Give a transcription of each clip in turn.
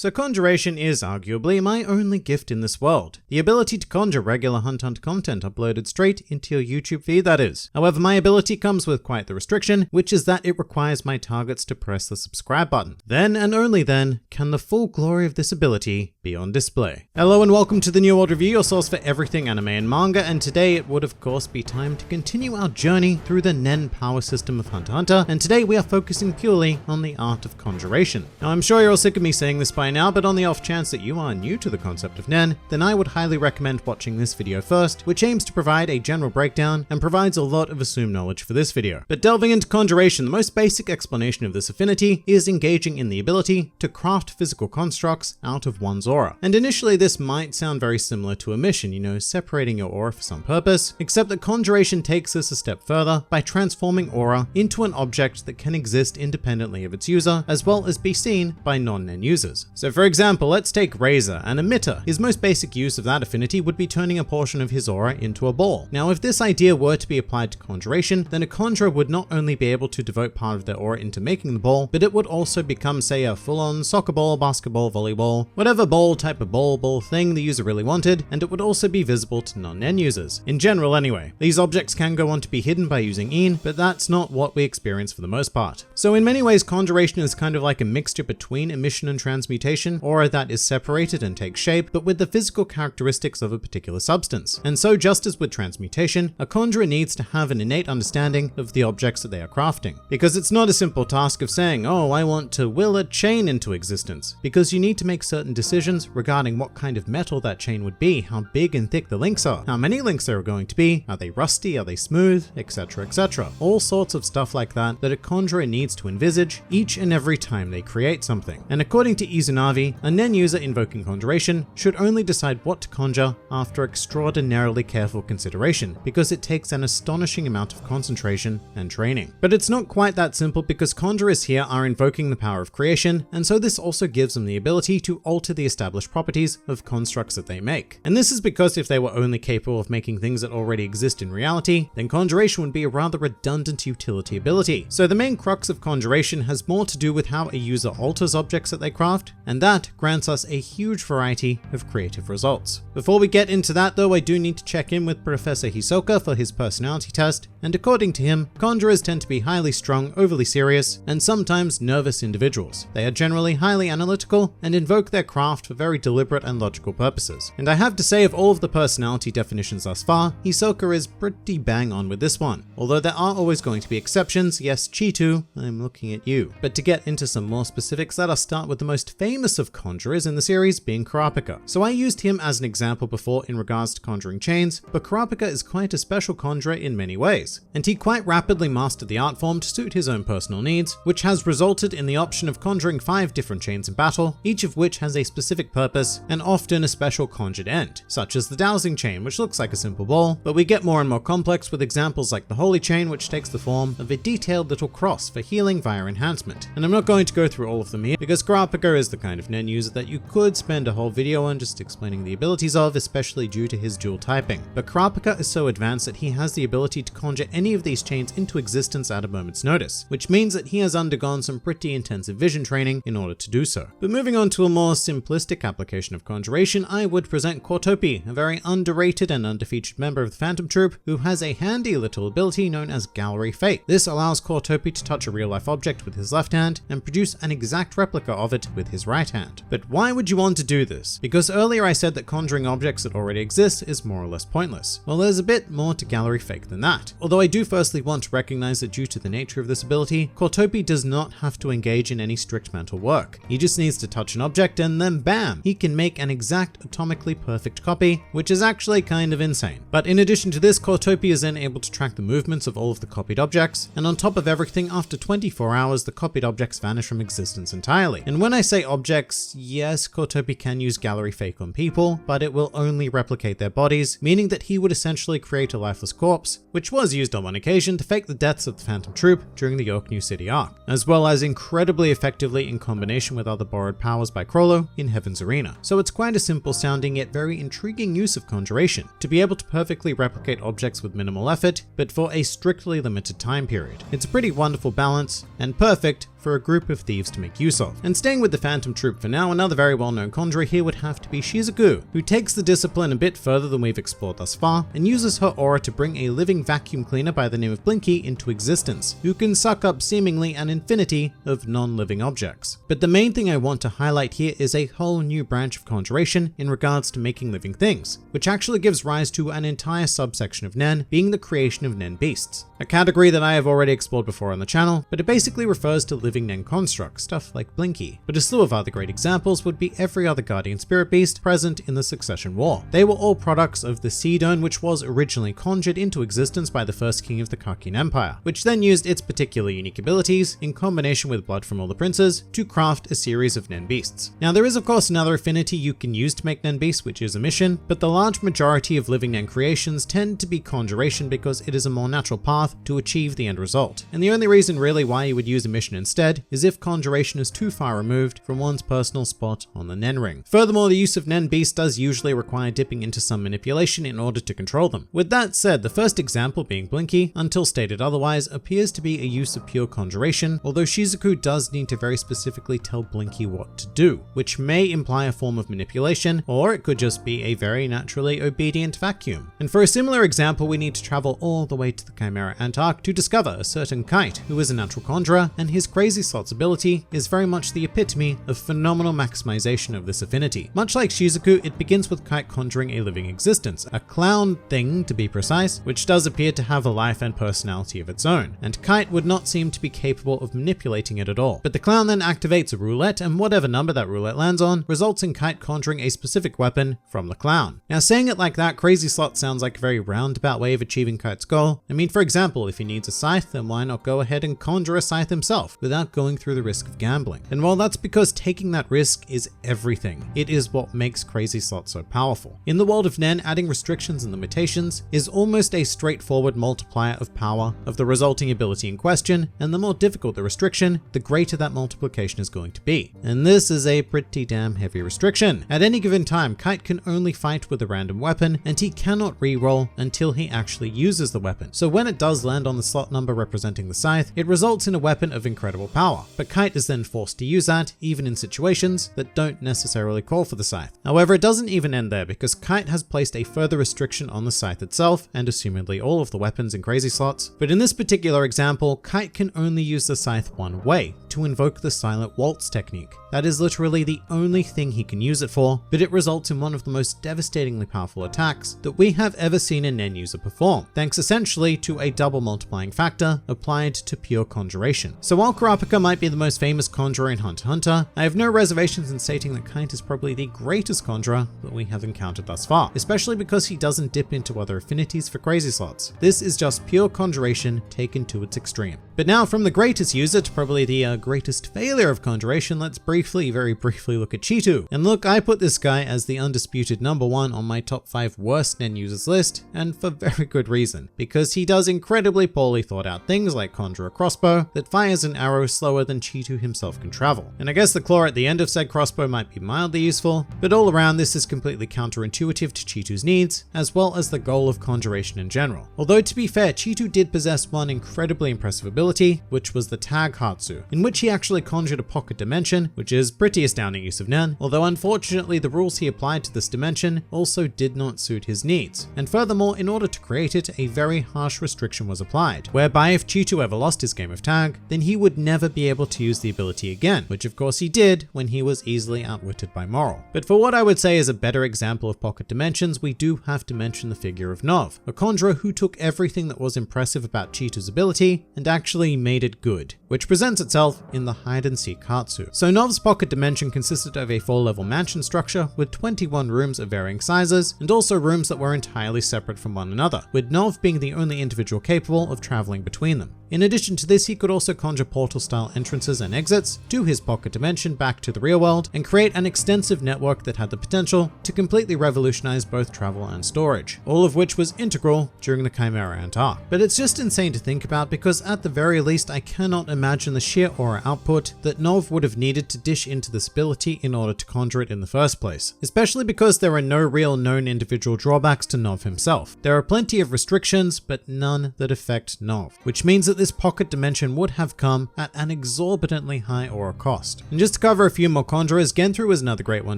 So Conjuration is arguably my only gift in this world. The ability to conjure regular Hunt content uploaded straight into your YouTube feed, that is. However, my ability comes with quite the restriction, which is that it requires my targets to press the subscribe button. Then and only then can the full glory of this ability be on display. Hello and welcome to the New World Review, your source for everything anime and manga, and today it would of course be time to continue our journey through the Nen power system of Hunter x Hunter, and today we are focusing purely on the art of conjuration. Now I'm sure you're all sick of me saying this by now, but on the off chance that you are new to the concept of Nen, then I would highly recommend watching this video first, which aims to provide a general breakdown and provides a lot of assumed knowledge for this video. But delving into conjuration, the most basic explanation of this affinity is engaging in the ability to craft physical constructs out of one's aura. And initially this might sound very similar to emission, separating your aura for some purpose, except that conjuration takes this a step further by transforming aura into an object that can exist independently of its user, as well as be seen by non-Nen users. So for example, let's take Razor, an emitter. His most basic use of that affinity would be turning a portion of his aura into a ball. Now if this idea were to be applied to conjuration, then a conjurer would not only be able to devote part of their aura into making the ball, but it would also become, say, a full-on soccer ball, basketball, volleyball, whatever ball type of ball thing the user really wanted, and it would also be visible to non-Nen users. In general anyway. These objects can go on to be hidden by using Een, but that's not what we experience for the most part. So in many ways conjuration is kind of like a mixture between emission and transmutation, aura that is separated and takes shape, but with the physical characteristics of a particular substance. And so just as with transmutation, a conjurer needs to have an innate understanding of the objects that they are crafting. Because it's not a simple task of saying, oh, I want to will a chain into existence, because you need to make certain decisions regarding what kind of metal that chain would be, how big and thick the links are, how many links there are going to be, are they rusty, are they smooth, etc, etc. All sorts of stuff like that a conjurer needs to envisage each and every time they create something. And according to Izunavi, a Nen user invoking conjuration should only decide what to conjure after extraordinarily careful consideration, because it takes an astonishing amount of concentration and training. But it's not quite that simple, because conjurers here are invoking the power of creation, and so this also gives them the ability to alter the established properties of constructs that they make. And this is because if they were only capable of making things that already exist in reality, then conjuration would be a rather redundant utility ability. So the main crux of conjuration has more to do with how a user alters objects that they craft, and that grants us a huge variety of creative results. Before we get into that though, I do need to check in with Professor Hisoka for his personality test, and according to him, conjurers tend to be highly strung, overly serious, and sometimes nervous individuals. They are generally highly analytical and invoke their craft for very deliberate and logical purposes. And I have to say, of all of the personality definitions thus far, Hisoka is pretty bang on with this one. Although there are always going to be exceptions. Yes, Chitu, I'm looking at you. But to get into some more specifics, let us start with the most famous of conjurers in the series, being Kurapika. So I used him as an example before in regards to conjuring chains, but Kurapika is quite a special conjurer in many ways. And he quite rapidly mastered the art form to suit his own personal needs, which has resulted in the option of conjuring 5 different chains in battle, each of which has a specific purpose and often a special conjured end, such as the dowsing chain, which looks like a simple ball, but we get more and more complex with examples like the holy chain, which takes the form of a detailed little cross for healing via enhancement. And I'm not going to go through all of them here, because Kurapika is the kind of Nen user that you could spend a whole video on just explaining the abilities of, especially due to his dual typing. But Kurapika is so advanced that he has the ability to conjure any of these chains into existence at a moment's notice, which means that he has undergone some pretty intensive vision training in order to do so. But moving on to a more simplistic application of conjuration, I would present Kortopi, a very underrated and underfeatured member of the Phantom Troupe, who has a handy little ability known as Gallery Fate. This allows Kortopi to touch a real-life object with his left hand and produce an exact replica of it with his right hand. But why would you want to do this? Because earlier I said that conjuring objects that already exist is more or less pointless. Well, there's a bit more to Gallery Fate than that. Although I do firstly want to recognize that due to the nature of this ability, Kortopi does not have to engage in any strict mental work. He just needs to touch an object and then bam, he can make an exact atomically perfect copy, which is actually kind of insane. But in addition to this, Kortopi is then able to track the movements of all of the copied objects, and on top of everything, after 24 hours, the copied objects vanish from existence entirely. And when I say objects, yes, Kortopi can use Gallery Fake on people, but it will only replicate their bodies, meaning that he would essentially create a lifeless corpse, which was used on one occasion to fake the deaths of the Phantom Troupe during the York New City arc, as well as incredibly effectively in combination with other borrowed powers by Crollo in Heaven's Arena. So it's quite a simple sounding yet very intriguing use of conjuration, to be able to perfectly replicate objects with minimal effort, but for a strictly limited time period. It's a pretty wonderful balance, and perfect for a group of thieves to make use of. And staying with the Phantom Troupe for now, another very well-known conjurer here would have to be Shizuku, who takes the discipline a bit further than we've explored thus far, and uses her aura to bring a living vacuum cleaner by the name of Blinky into existence, who can suck up seemingly an infinity of non-living objects. But the main thing I want to highlight here is a whole new branch of conjuration in regards to making living things, which actually gives rise to an entire subsection of Nen, being the creation of Nen beasts. A category that I have already explored before on the channel, but it basically refers to living Nen constructs, stuff like Blinky. But a slew of other great examples would be every other guardian spirit beast present in the Succession War. They were all products of the Seed Urn, which was originally conjured into existence by the first king of the Kakin Empire, which then used its particular unique abilities, in combination with blood from all the princes, to craft a series of Nen beasts. Now there is of course another affinity you can use to make Nen beasts, which is emission, but the large majority of living Nen creations tend to be conjuration because it is a more natural path to achieve the end result. And the only reason really why you would use emission instead is if conjuration is too far removed from one's personal spot on the Nen ring. Furthermore, the use of Nen beasts does usually require dipping into some manipulation in order to control them. With that said, the first example being Blinky, until stated otherwise, appears to be a use of pure conjuration, although Shizuku does need to very specifically tell Blinky what to do, which may imply a form of manipulation, or it could just be a very naturally obedient vacuum. And for a similar example, we need to travel all the way to the Chimera Antark to discover a certain Kite, who is a natural conjurer, and his Crazy Slots ability is very much the epitome of phenomenal maximization of this affinity. Much like Shizuku, it begins with Kite conjuring a living existence, a clown thing to be precise, which does appear to have a life and personality of its own, and Kite would not seem to be capable of manipulating it at all. But the clown then activates a roulette, and whatever number that roulette lands on results in Kite conjuring a specific weapon from the clown. Now saying it like that, Crazy Slot sounds like a very roundabout way of achieving Kite's goal. I mean, for example, if he needs a scythe, then why not go ahead and conjure a scythe himself without going through the risk of gambling? And well, that's because taking that risk is everything. It is what makes Crazy Slot so powerful. In the world of Nen, adding restrictions and limitations is almost a straightforward multiplier of power of the resulting ability in question, and the more difficult the restriction, the greater that multiplication is going to be. And this is a pretty damn heavy restriction. At any given time, Kite can only fight with a random weapon, and he cannot re-roll until he actually uses the weapon. So when it does land on the slot number representing the scythe, it results in a weapon of incredible power. But Kite is then forced to use that, even in situations that don't necessarily call for the scythe. However, it doesn't even end there, because Kite has placed a further restriction on the scythe itself, and assumedly all of the weapons in Crazy Slots. But in this particular example, Kite can only use the scythe one way, to invoke the Silent Waltz technique. That is literally the only thing he can use it for, but it results in one of the most devastatingly powerful attacks that we have ever seen a Nen user perform, thanks essentially to a double multiplying factor applied to pure conjuration. So while Kurapika might be the most famous conjurer in Hunter x Hunter, I have no reservations in stating that Kite is probably the greatest conjurer that we have encountered thus far, especially because he doesn't dip into other affinities for Crazy Slots. This is just pure conjuration taken to its extreme. But now from the greatest user to probably the greatest failure of conjuration, let's very briefly look at Cheetu. And look, I put this guy as the undisputed #1 on my top 5 worst Nen users list, and for very good reason, because he does incredibly poorly thought out things like conjure a crossbow that fires an arrow slower than Cheetu himself can travel. And I guess the claw at the end of said crossbow might be mildly useful, but all around this is completely counterintuitive to Cheetu's needs, as well as the goal of conjuration in general. Although to be fair, Cheetu did possess one incredibly impressive ability, which was the Tag Hatsu, in which he actually conjured a pocket dimension, which is pretty astounding use of Nen, although unfortunately the rules he applied to this dimension also did not suit his needs. And furthermore, in order to create it, a very harsh restriction was applied, whereby if Cheetu ever lost his game of tag, then he would never be able to use the ability again, which of course he did when he was easily outwitted by Moral. But for what I would say is a better example of pocket dimensions, we do have to mention the figure of Nov, a conjurer who took everything that was impressive about Cheetu's ability and actually made it good, which presents itself in the hide and seek Hatsu. So Nov's pocket dimension consisted of a 4-level mansion structure with 21 rooms of varying sizes, and also rooms that were entirely separate from one another, with Nov being the only individual capable of traveling between them. In addition to this, he could also conjure portal-style entrances and exits to his pocket dimension back to the real world, and create an extensive network that had the potential to completely revolutionize both travel and storage, all of which was integral during the Chimera Antark. But it's just insane to think about, because at the very least I cannot imagine the sheer aura output that Nov would have needed to dish into this ability in order to conjure it in the first place, especially because there are no real known individual drawbacks to Nov himself. There are plenty of restrictions, but none that affect Nov, which means that this pocket dimension would have come at an exorbitantly high aura cost. And just to cover a few more conjurers, Genthru was another great one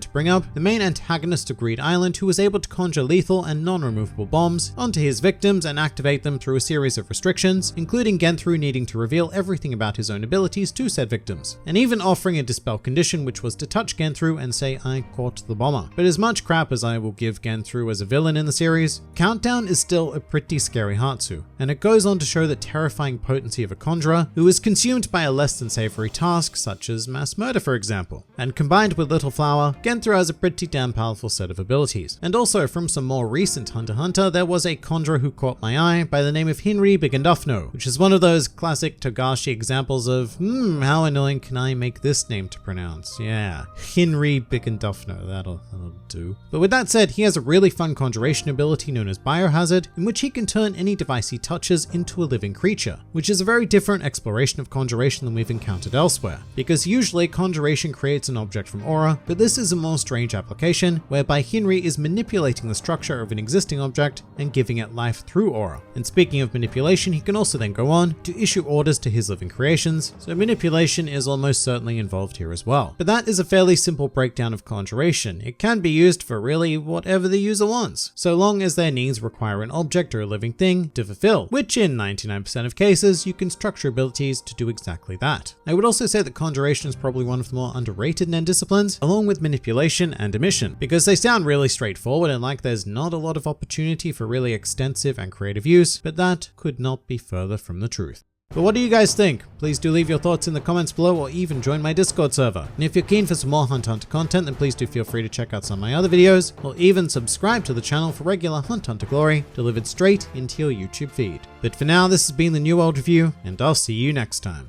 to bring up, the main antagonist of Greed Island, who was able to conjure lethal and non-removable bombs onto his victims and activate them through a series of restrictions, including Genthru needing to reveal everything about his own abilities to said victims, and even offering a dispel condition, which was to touch Genthru and say, "I caught the bomber." But as much crap as I will give Genthru as a villain in the series, Countdown is still a pretty scary Hatsu, and it goes on to show the terrifying potency of a conjurer who is consumed by a less than savory task such as mass murder, for example. And combined with Little Flower, Genthru has a pretty damn powerful set of abilities. And also from some more recent Hunter x Hunter, there was a conjurer who caught my eye by the name of Hinri Bigandufno, which is one of those classic Togashi examples of, how annoying can I make this name to pronounce? Yeah, Hinri Bigandufno, that'll do. But with that said, he has a really fun conjuration ability known as Biohazard, in which he can turn any device he touches into a living creature, which is a very different exploration of conjuration than we've encountered elsewhere, because usually conjuration creates an object from aura, but this is a more strange application, whereby Hinri is manipulating the structure of an existing object and giving it life through aura. And speaking of manipulation, he can also then go on to issue orders to his living creations, so manipulation is almost certainly involved here as well. But that is a fairly simple breakdown of conjuration. It can be used for really whatever the user wants, so long as their needs require an object or a living thing to fulfill, which in 99% of cases, you can structure abilities to do exactly that. I would also say that conjuration is probably one of the more underrated Nen disciplines, along with manipulation and emission, because they sound really straightforward and like there's not a lot of opportunity for really extensive and creative use, but that could not be further from the truth. But what do you guys think? Please do leave your thoughts in the comments below or even join my Discord server. And if you're keen for some more Hunt x Hunter content, then please do feel free to check out some of my other videos, or even subscribe to the channel for regular Hunt x Hunter glory delivered straight into your YouTube feed. But for now, this has been the New World Review, and I'll see you next time.